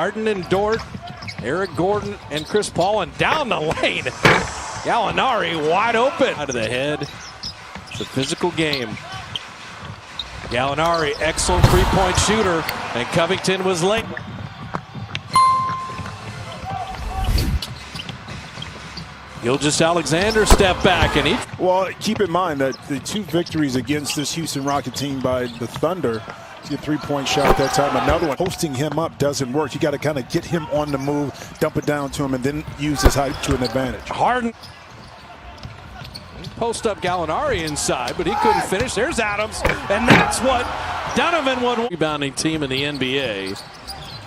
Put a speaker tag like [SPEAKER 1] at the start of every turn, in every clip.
[SPEAKER 1] Harden and Dort, Eric Gordon and Chris Paul, and down the lane. Gallinari wide open. Out of the head. It's a physical game. Gallinari, excellent three-point shooter, and Covington was late. Gilgeous-Alexander step back, and
[SPEAKER 2] well, keep in mind that the two victories against this Houston Rocket team by the Thunder, a three-point shot that time, another one. Posting him up doesn't work. You got to kind of get him on the move, dump it down to him, and then use his height to an advantage.
[SPEAKER 1] Harden post up Gallinari inside, but he couldn't finish. There's Adams, and that's what Donovan would. Rebounding team in the NBA,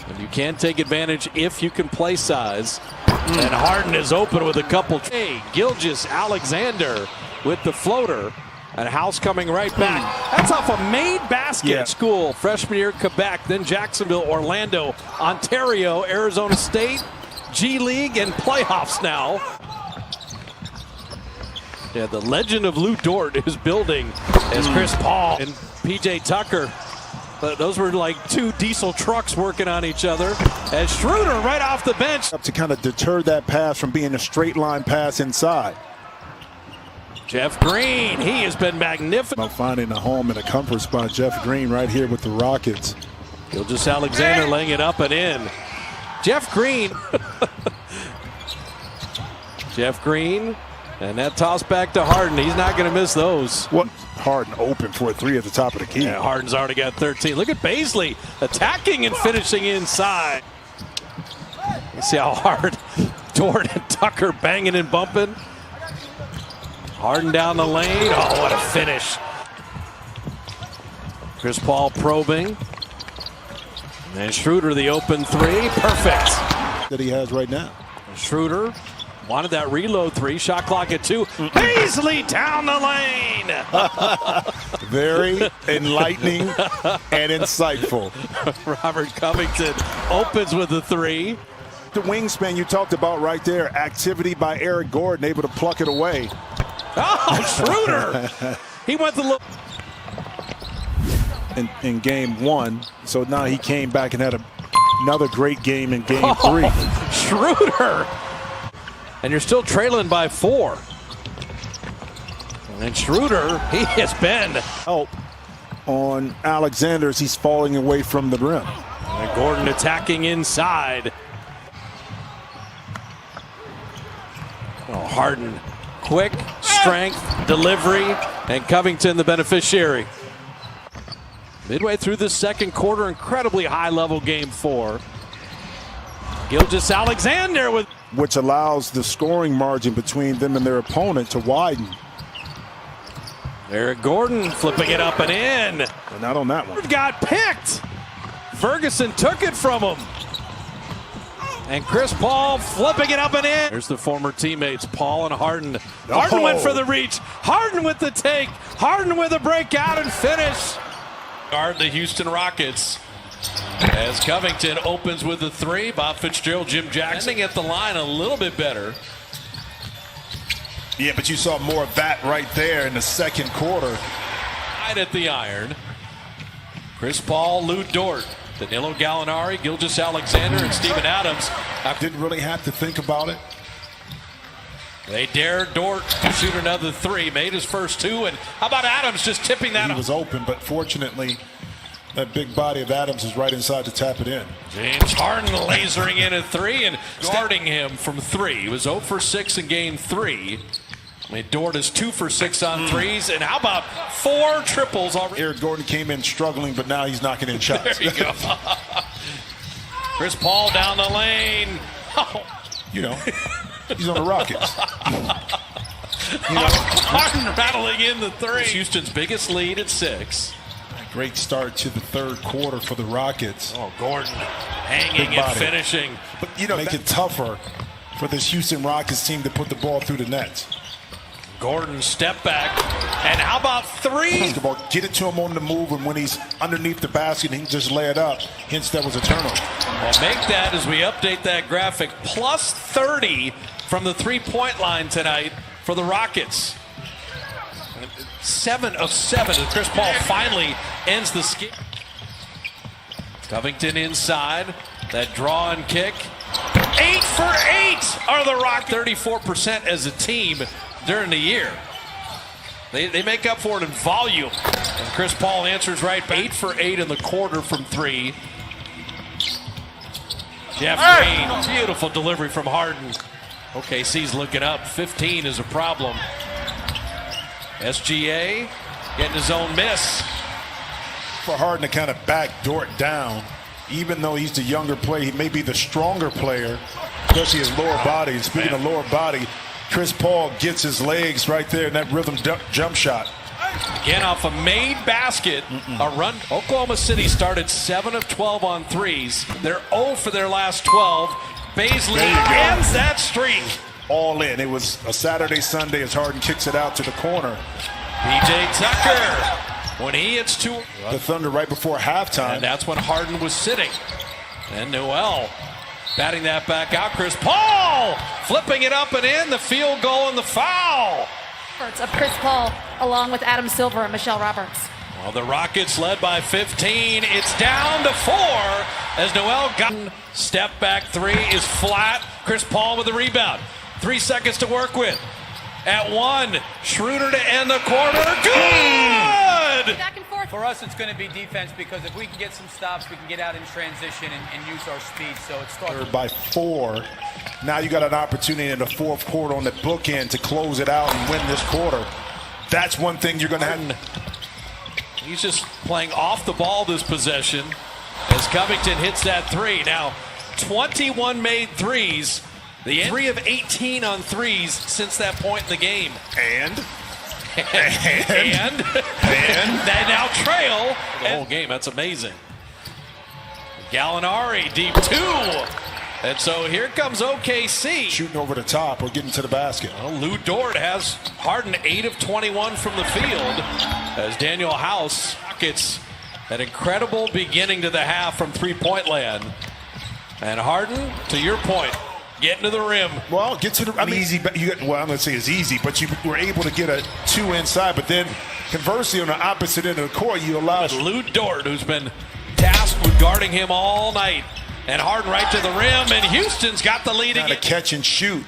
[SPEAKER 1] and you can take advantage if you can play size. And Harden is open with a couple. Hey, Gilgeous-Alexander with the floater, and House coming right back. That's off a made basket.
[SPEAKER 2] Yeah.
[SPEAKER 1] School, freshman year, Quebec, then Jacksonville, Orlando, Ontario, Arizona State, G League, and playoffs now. Yeah, the legend of Lou Dort is building as Chris Paul and PJ Tucker. But those were like two diesel trucks working on each other. As Schroeder right off the bench.
[SPEAKER 2] To kind of deter that pass from being a straight line pass inside.
[SPEAKER 1] Jeff Green, he has been magnificent.
[SPEAKER 2] About finding a home and a comfort spot. Jeff Green right here with the Rockets.
[SPEAKER 1] Gilgeous-Alexander laying it up and in. Jeff Green. Jeff Green. And that toss back to Harden. He's not going to miss those.
[SPEAKER 2] What? Harden open for a three at the top of the key.
[SPEAKER 1] Yeah, Harden's already got 13. Look at Baisley attacking and finishing inside. You see how hard Dort and Tucker banging and bumping. Harden down the lane. Oh, what a finish. Chris Paul probing. And Schroeder the open three. Perfect.
[SPEAKER 2] That he has right now.
[SPEAKER 1] Schroeder wanted that reload three. Shot clock at 2. Baisley down the lane.
[SPEAKER 2] Very enlightening and insightful.
[SPEAKER 1] Robert Covington opens with the 3.
[SPEAKER 2] The wingspan you talked about right there. Activity by Eric Gordon, able to pluck it away.
[SPEAKER 1] Oh, Schroeder. He went the look.
[SPEAKER 2] In game 1. So now he came back and had another great game in game 3.
[SPEAKER 1] Schroeder. And you're still trailing by 4. And Schroeder, he has been
[SPEAKER 2] help on Alexander as he's falling away from the rim.
[SPEAKER 1] And Gordon attacking inside. Oh, Harden, quick, strength, delivery, and Covington the beneficiary. Midway through the second quarter, incredibly high-level game 4. Gilgeous-Alexander with,
[SPEAKER 2] which allows the scoring margin between them and their opponent to widen.
[SPEAKER 1] Eric Gordon flipping it up and in.
[SPEAKER 2] And not on that one.
[SPEAKER 1] Got picked. Ferguson took it from him. And Chris Paul flipping it up and in. There's the former teammates, Paul and Harden. Harden went for the reach. Harden with the take. Harden with a breakout and finish. Guard the Houston Rockets. As Covington opens with the 3, Bob Fitzgerald, Jim Jackson at the line a little bit better.
[SPEAKER 2] Yeah, but you saw more of that right there in the second quarter.
[SPEAKER 1] Right at the iron. Chris Paul, Lou Dort, Danilo Gallinari, Gilgeous-Alexander, and Steven Adams.
[SPEAKER 2] Didn't really have to think about it.
[SPEAKER 1] They dared Dort to shoot another 3, made his first 2, and how about Adams just tipping that?
[SPEAKER 2] He was open, but fortunately, that big body of Adams is right inside to tap it in.
[SPEAKER 1] James Harden lasering in at 3 and guarding him from 3. He was 0 for 6 in game 3. I mean, Dort is 2 for 6 on threes, and how about 4 triples already?
[SPEAKER 2] Eric Gordon came in struggling, but now he's knocking in shots.
[SPEAKER 1] There you go. Chris Paul down the lane. Oh.
[SPEAKER 2] You know, he's on the Rockets.
[SPEAKER 1] Harden rattling in the 3. Houston's biggest lead at 6.
[SPEAKER 2] Great start to the third quarter for the Rockets.
[SPEAKER 1] Oh, Gordon hanging and finishing.
[SPEAKER 2] But, you know, make it tougher for this Houston Rockets team to put the ball through the net.
[SPEAKER 1] Gordon step back, and how about 3?
[SPEAKER 2] Get it to him on the move, and when he's underneath the basket, he can just lay it up. Hence, that was a turnover.
[SPEAKER 1] Well, make that as we update that graphic. Plus 30 from the three-point line tonight for the Rockets. 7 of 7, and Chris Paul finally ends the skip. Covington inside. That draw and kick. 8 for 8 are the Rock. 34% as a team during the year. They make up for it in volume. And Chris Paul answers right back. 8 for 8 in the quarter from 3. Jeff Green, beautiful delivery from Harden. OKC's looking up. 15 is a problem. SGA getting his own miss.
[SPEAKER 2] For Harden to kind of backdoor it down, even though he's the younger player, he may be the stronger player, especially his lower body. And speaking of lower body, Chris Paul gets his legs right there in that rhythm jump shot.
[SPEAKER 1] Again, off a made basket, a run. Oklahoma City started 7 of 12 on threes. They're 0 for their last 12. Baisley ends that streak.
[SPEAKER 2] All in. It was a Saturday, Sunday as Harden kicks it out to the corner.
[SPEAKER 1] PJ Tucker, when he hits 2.
[SPEAKER 2] The Thunder right before halftime.
[SPEAKER 1] And that's when Harden was sitting. And Noel batting that back out. Chris Paul flipping it up and in. The field goal and the foul.
[SPEAKER 3] Of Chris Paul, along with Adam Silver and Michelle Roberts.
[SPEAKER 1] Well, the Rockets led by 15. It's down to 4 as Noel got step back 3 is flat. Chris Paul with the rebound. 3 seconds to work with. At 1, Schroeder to end the quarter. Good!
[SPEAKER 3] Back and forth.
[SPEAKER 4] For us, it's going to be defense because if we can get some stops, we can get out in transition and use our speed. So it starts
[SPEAKER 2] by 4. Now you got an opportunity in the fourth quarter on the bookend to close it out and win this quarter. That's one thing you're going to have.
[SPEAKER 1] He's just playing off the ball this possession as Covington hits that 3. Now, 21 made threes. The 3 of 18 on threes since that point in the game.
[SPEAKER 2] And
[SPEAKER 1] they now trail the whole game. That's amazing. Gallinari deep 2. And so here comes OKC.
[SPEAKER 2] Shooting over the top or getting to the basket.
[SPEAKER 1] Well, Lou Dort has Harden 8 of 21 from the field as Daniel House gets an incredible beginning to the half from three-point land. And Harden, to your point, getting to the rim.
[SPEAKER 2] Well, get to the easy. I'm going to say it's easy, but you were able to get a 2 inside. But then, conversely, on the opposite end of the court, you allow
[SPEAKER 1] Lou Dort, who's been tasked with guarding him all night. And Harden right to the rim, and Houston's got the lead again.
[SPEAKER 2] To catch and shoot.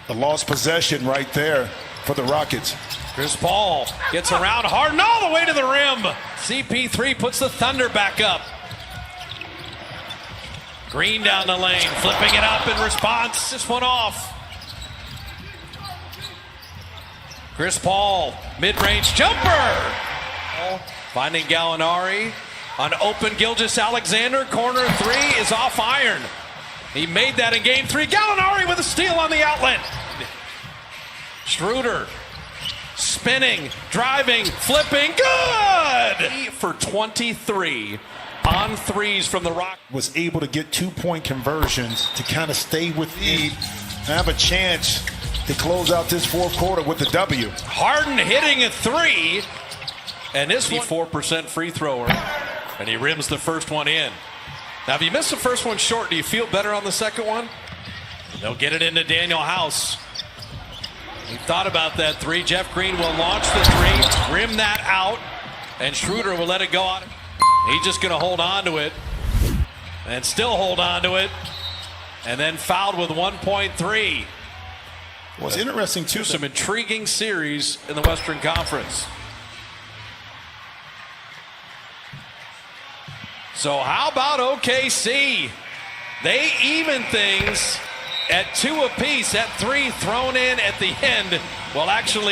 [SPEAKER 2] A lost possession right there for the Rockets.
[SPEAKER 1] Chris Paul gets around Harden all the way to the rim. CP3 puts the Thunder back up. Green down the lane, flipping it up in response. This one off. Chris Paul, mid-range jumper. Finding Gallinari. On open Gilgeous-Alexander, corner 3 is off iron. He made that in game 3. Gallinari with a steal on the outlet. Schroeder spinning, driving, flipping, good! For 23 on threes from the Rock.
[SPEAKER 2] Was able to get 2-point conversions to kind of stay within, have a chance to close out this fourth quarter with the W.
[SPEAKER 1] Harden hitting a 3, and this 4% free thrower. And he rims the first one in. Now, if you miss the first one short, do you feel better on the second one? They'll get it into Daniel House. He thought about that 3. Jeff Green will launch the 3, rim that out, and Schroeder will let it go out. He's just going to hold on to it and still hold on to it, and then fouled with 1.3.
[SPEAKER 2] Well, it's interesting, too.
[SPEAKER 1] Some intriguing series in the Western Conference. So how about OKC? They even things at 2 apiece. That 3 thrown in at the end will actually